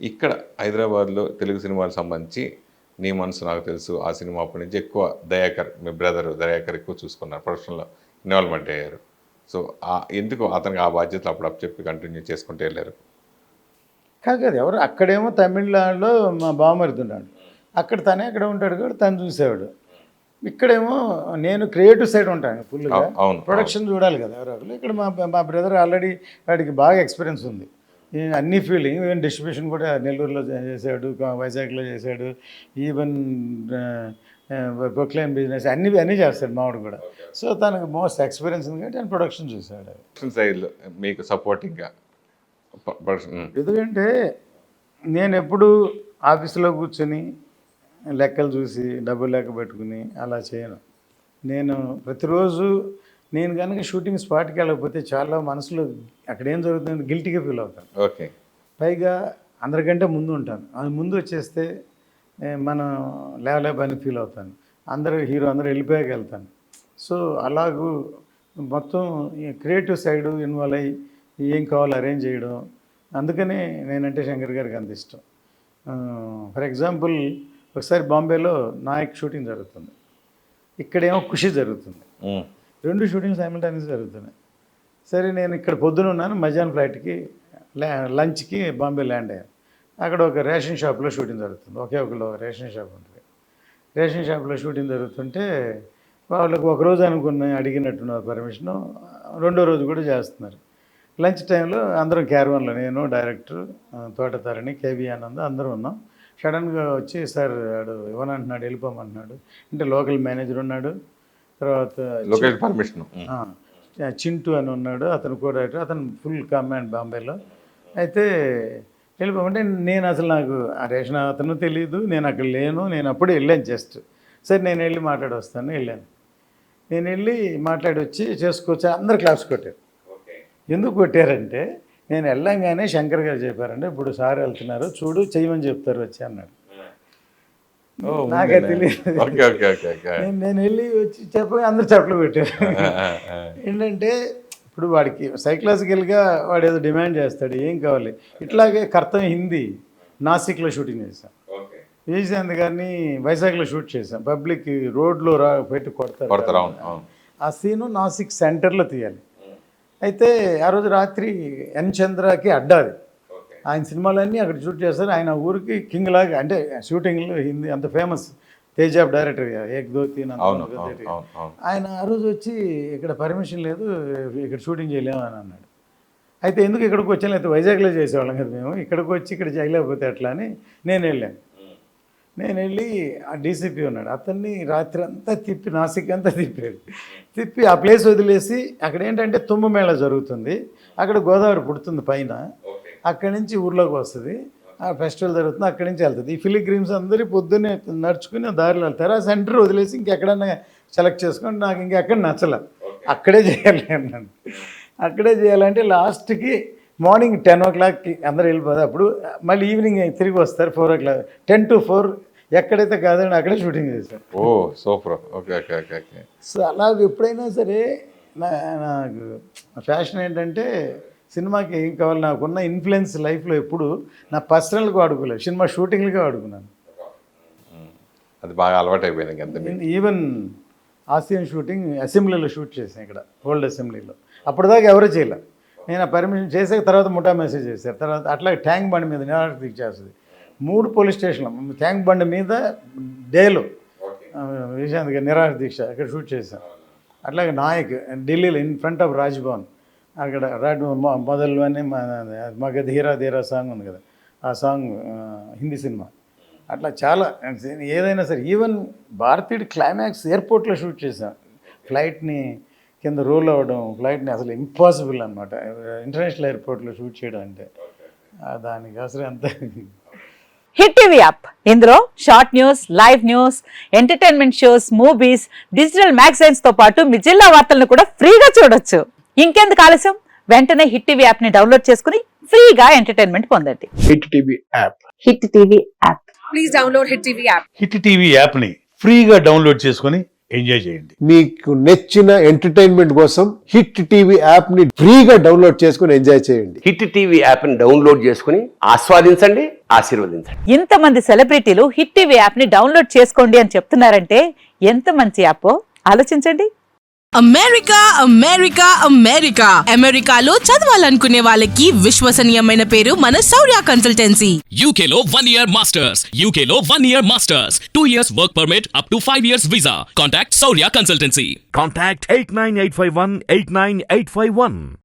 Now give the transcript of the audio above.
ఇక్కడ హైదరాబాద్లో తెలుగు సినిమాలకు సంబంధించి నీ మనసు నాకు తెలుసు ఆ సినిమా అప్పటి నుంచి ఎక్కువ దయాకర్, మీ బ్రదర్ దయాకర్ ఎక్కువ చూసుకున్నారు, ప్రొఫెషన్లో ఇన్వాల్వ్మెంట్ అయ్యారు. సో ఎందుకు అతనికి ఆ బాధ్యతలు అప్పుడు చెప్పి కంటిన్యూ చేసుకుంటూ వెళ్ళారు? కాదు ఎవరు అక్కడేమో తమిళనాడులో మా బావమరిది ఉన్నాడు, అక్కడ తనే అక్కడ ఉంటాడు కూడా తను చూసేవాడు. ఇక్కడేమో నేను క్రియేటివ్ సైడ్ ఉంటాను ఫుల్గా, ప్రొడక్షన్ చూడాలి కదా ఎవరో ఒకరు. ఇక్కడ మా బ్రదర్ ఆల్రెడీ వాడికి బాగా ఎక్స్పీరియన్స్ ఉంది అన్ని ఫీల్డింగ్, ఈవెన్ డిస్ట్రిబ్యూషన్ కూడా నెల్లూరులో చేశాడు, వైజాగ్లో చేశాడు, ఈవెన్ ప్రొక్లైన్ బిజినెస్ అన్నీ చేస్తాడు మావాడు కూడా. సో తనకు మోస్ట్ ఎక్స్పీరియన్స్ ఉంది కాబట్టి ఆయన ప్రొడక్షన్ చూశాడు. సైడ్లో మీకు సపోర్టింగ్గా ఎందుకంటే నేను ఎప్పుడు ఆఫీసులో కూర్చొని లెక్కలు చూసి డబ్బులు లెక్క పెట్టుకుని అలా చేయను. నేను ప్రతిరోజు నేను కనుక షూటింగ్ స్పాట్కి వెళ్ళకపోతే చాలా మనసులో అక్కడ ఏం జరుగుతుంది గిల్టీగా ఫీల్ అవుతాను. ఓకే, పైగా అందరికంటే ముందు ఉంటాను, అది ముందు వచ్చేస్తే మనం లేవలేపని ఫీల్ అవుతాను, హీరో అందరూ వెళ్ళిపోయాక వెళ్తాను. సో అలాగూ మొత్తం క్రియేటివ్ సైడు ఇన్వాల్వ్ అయ్యి ఏం కావాలో అరేంజ్ చేయడం, అందుకనే నేనంటే శంకర్ గారికి అంత ఇష్టం. ఫర్ ఎగ్జాంపుల్ ఒకసారి బాంబేలో నాయక్ షూటింగ్ జరుగుతుంది, ఇక్కడేమో ఖుషి జరుగుతుంది, రెండు షూటింగ్ సైమిల్టేనియస్ జరుగుతున్నాయి. సరే నేను ఇక్కడ పొద్దున ఉన్నాను, మధ్యాహ్నం ఫ్లైట్కి లంచ్కి బాంబే ల్యాండ్ అయ్యాను. అక్కడ ఒక రేషన్ షాప్లో షూటింగ్ జరుగుతుంది, ఒకే ఒకళ్ళు రేషన్ షాప్ ఉంటుంది. రేషన్ షాప్లో షూటింగ్ జరుగుతుంటే వాళ్ళకి ఒకరోజు అనుకున్న అడిగినట్టున్నారు పర్మిషను, రెండో రోజు కూడా చేస్తున్నారు. లంచ్ టైంలో అందరం క్యారవాన్లో నేను డైరెక్టర్ తోటతారని కేబీ ఆనంద్ అందరూ ఉన్నాం. సడన్గా వచ్చి సార్ వాడు ఇవ్వనంటున్నాడు, వెళ్ళిపోమంటున్నాడు అంటే లోకల్ మేనేజర్ ఉన్నాడు, తర్వాత పర్మిషన్ చింటూ అని ఉన్నాడు, అతను కూడా అతను ఫుల్ కమాండ్ బాంబేలో. అయితే వెళ్ళిపోమంటే నేను అసలు నాకు ఆ రేషన్ అతను తెలియదు, నేను అక్కడ లేను, నేను అప్పుడే వెళ్ళాను జస్ట్. సరే నేను వెళ్ళి మాట్లాడి వస్తాను వెళ్ళాను. నేను వెళ్ళి మాట్లాడి వచ్చి చేసుకోవచ్చు అందరు క్లాప్స్ కొట్టారు. ఎందుకు కొట్టారంటే నేను వెళ్ళంగానే శంకర్ గారు చెప్పారంటే ఇప్పుడు సార్ వెళ్తున్నారు చూడు చెయ్యమని చెప్తారు వచ్చి అన్నాడు. నాకే తెలియదు, నేను వెళ్ళి వచ్చి చెప్పగా అందరు చప్పట్లు పెట్టారు. ఏంటంటే ఇప్పుడు వాడికి సైకలాజికల్గా వాడు ఏదో డిమాండ్ చేస్తాడు, ఏం కావాలి. ఇట్లాగే కర్తవ్యం హిందీ నాసిక్లో షూటింగ్ చేశాం, విజయశాంత్ గారిని వైజాగ్లో షూట్ చేశాం. పబ్లిక్ రోడ్లో పెట్టి కొడతారు, ఆ సీను నాసిక్ సెంటర్లో తీయాలి. అయితే ఆ రోజు రాత్రి ఎన్ చంద్రకి అడ్డాది, ఆయన సినిమాలన్నీ అక్కడ షూట్ చేస్తారు. ఆయన ఊరికి కింగ్ లాగా అంటే షూటింగ్లో హిందీ అంత ఫేమస్, తేజాబ్ డైరెక్టర్ ఏక్ దో తీన్ ఆయన ఆ రోజు వచ్చి ఇక్కడ పర్మిషన్ లేదు ఇక్కడ షూటింగ్ చేయలేము అని అన్నాడు. అయితే ఎందుకు ఇక్కడికి వచ్చాను, అయితే వైజాగ్లో చేసేవాళ్ళం కదా మేము, ఇక్కడికి వచ్చి ఇక్కడ చేయలేకపోతే ఎట్లా అని నేను వెళ్ళాను. నేను వెళ్ళి ఆ డీసీపీ ఉన్నాడు, అతన్ని రాత్రి అంతా తిప్పి నాసిక్ అంతా తిప్పి ఆ ప్లేస్ వదిలేసి అక్కడ ఏంటంటే తుంభమేళ జరుగుతుంది, అక్కడ గోదావరి పుడుతుంది పైన, అక్కడి నుంచి ఊర్లోకి వస్తుంది, ఆ ఫెస్టివల్ జరుగుతుంది, అక్కడి నుంచి వెళ్తుంది. ఈ ఫిలిగ్రిమ్స్ అందరూ పొద్దున్నే నడుచుకుని దారిలో వెళ్తారు. ఆ సెంటర్ వదిలేసి ఇంకెక్కడన్నా సెలెక్ట్ చేసుకొని నాకు ఇంకెక్కడ నచ్చలే, అక్కడే చేయాలి అన్నాను. అక్కడే చేయాలంటే లాస్ట్కి మార్నింగ్ 10 o'clockకి అందరూ వెళ్ళిపోతారు. అప్పుడు మళ్ళీ ఈవినింగ్ తిరిగి వస్తారు 4 o'clock, 10 to 4 ఎక్కడైతే కాదండి అక్కడే షూటింగ్ చేశారు. ఓ super. Okay okay okay okay. So అలాగ ఎప్పుడైనా సరే నాకు ఫ్యాషన్ ఏంటంటే సినిమాకి ఏం కావాలి, నాకున్న ఇన్ఫ్లుయెన్స్ లైఫ్లో ఎప్పుడు నా పర్సనల్గా వాడుకోలేదు, సినిమా షూటింగ్గా వాడుకున్నాను. అది బాగా అలవాటు అయిపోయింది. ఈవెన్ ఆసియన్ షూటింగ్ అసెంబ్లీలో షూట్ చేశాను, ఇక్కడ ఓల్డ్ అసెంబ్లీలో. అప్పటిదాకా ఎవరూ చేయలే, నేను ఆ పర్మిషన్ చేసే తర్వాత ముఠా మెసేజ్ చేశారు. తర్వాత అట్లా ట్యాంక్ బండి మీద నిరాహార దీక్ష చేస్తుంది, 3 పోలీస్ స్టేషన్లు ట్యాంక్ బండి మీద డేలో విజయశాంత్ గారు నిరాహార దీక్ష అక్కడ షూట్ చేశాం. అట్లాగే నాయక్ ఢిల్లీలో ఇన్ ఫ్రంట్ ఆఫ్ రాజ్భవన్ అక్కడ మొదలు అని మగ ధీరా ధీరా సాంగ్ ఉంది కదా, ఆ సాంగ్ హిందీ సినిమా. అట్లా చాలా ఏదైనా సరే, ఈవెన్ భారతీయుడు క్లైమాక్స్ ఎయిర్పోర్ట్లో షూట్ చేశాం. ఫ్లైట్ని కింద రోల్ అవ్వడం, ఫ్లైట్ని అసలు ఇంపాసిబుల్ అనమాట ఇంటర్నేషనల్ ఎయిర్పోర్ట్లో షూట్ చేయడం అంటే, దానికి అసలు అంత. హిట్ టీవీ యాప్, ఇందులో short news, live news, entertainment shows, movies, digital magazines తో పాటు మీ జిల్లా వార్తలను కూడా ఫ్రీగా చూడొచ్చు. ఇంకెందుకు ఆలస్యం, వెంటనే హిట్ టీవీ యాప్ ని డౌన్లోడ్ చేసుకుని ఫ్రీగా ఎంటర్టైన్మెంట్ పొందండి. Hit TV app, hit TV app, please download hit TV app. Hit TV app ని ఫ్రీగా డౌన్లోడ్ చేసుకుని ఎంజాయ్ చేయండి. మీకు నచ్చిన ఎంటర్టైన్మెంట్ కోసం హిట్ టీవీ యాప్ ని ఫ్రీగా డౌన్లోడ్ చేసుకుని ఎంజాయ్ చేయండి. హిట్ టీవీ యాప్ ని డౌన్లోడ్ చేసుకుని ఆస్వాదించండి, ఆశీర్వదించండి. ఇంతమంది సెలబ్రిటీలు హిట్ టీవీ యాప్ ని డౌన్లోడ్ చేసుకోండి అని చెప్తున్నారంటే ఎంత మంచి యాప్ ఆలోచించండి. అమెరికా అమెరికా అమెరికా అమెరికాలో చదవాలనుకునే వాళ్ళకి విశ్వసనీయమైన పేరు మన శౌర్య కన్సల్టెన్సీ. UK లో 1 year masters. UK లో 1 year masters. 2 years work permit up to 5 years visa. Contact Saurya Consultancy. Contact 89851 89851.